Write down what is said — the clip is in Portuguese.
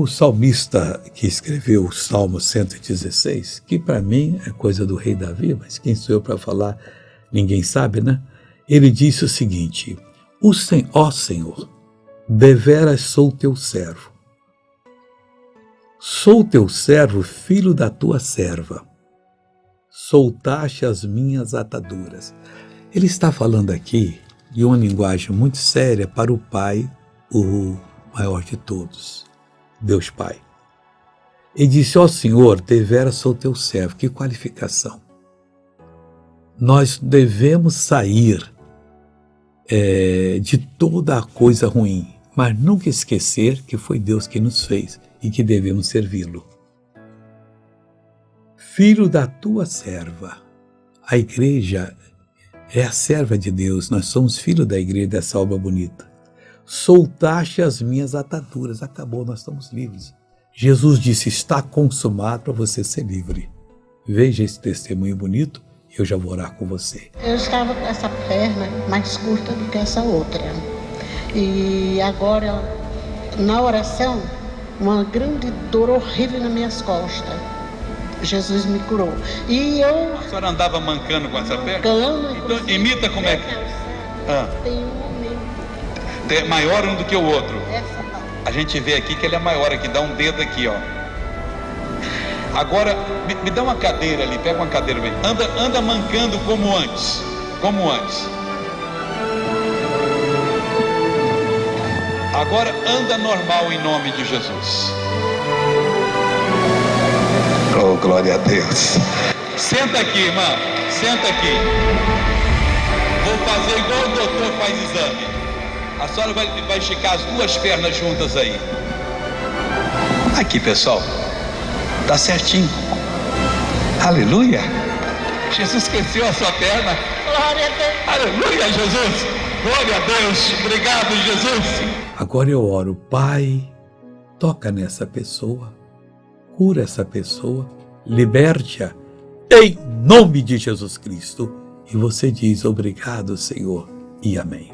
O salmista que escreveu o Salmo 116, que para mim é coisa do rei Davi, mas quem sou eu para falar, ninguém sabe, né? Ele disse o seguinte: ó Senhor, deveras sou teu servo. Sou teu servo, filho da tua serva. Soltaste as minhas ataduras. Ele está falando aqui de uma linguagem muito séria para o Pai, o maior de todos, Deus Pai. Ele disse: ó Senhor, deveras sou teu servo. Que qualificação! Nós devemos sair de toda a coisa ruim, mas nunca esquecer que foi Deus que nos fez e que devemos servi-lo. Filho da tua serva. A igreja é a serva de Deus, nós somos filhos da igreja, dessa obra bonita. Soltaste as minhas ataduras. Acabou, nós estamos livres. Jesus disse: está consumado, para você ser livre. Veja esse testemunho bonito, eu já vou orar com você. Eu estava com essa perna mais curta do que essa outra. E agora, na oração, uma grande dor horrível nas minhas costas. Jesus me curou. E eu... A senhora andava mancando com essa perna? Então, imita como é que... Tem um momento. É maior um do que o outro. Essa parte. A gente vê aqui que ele é maior aqui, dá um dedo aqui, ó. Agora, me dá uma cadeira ali, pega uma cadeira bem. Anda mancando como antes. Como antes. Agora anda normal em nome de Jesus. Oh, glória a Deus. Senta aqui, irmã. Senta aqui. Vou fazer igual o doutor faz exame. A senhora vai esticar as duas pernas juntas aí. Aqui, pessoal. Tá certinho. Aleluia. Jesus cresceu a sua perna. Glória a Deus. Aleluia, Jesus. Glória a Deus. Obrigado, Jesus. Agora eu oro: Pai, toca nessa pessoa, cura essa pessoa, liberte-a em nome de Jesus Cristo. E você diz: obrigado, Senhor, e amém.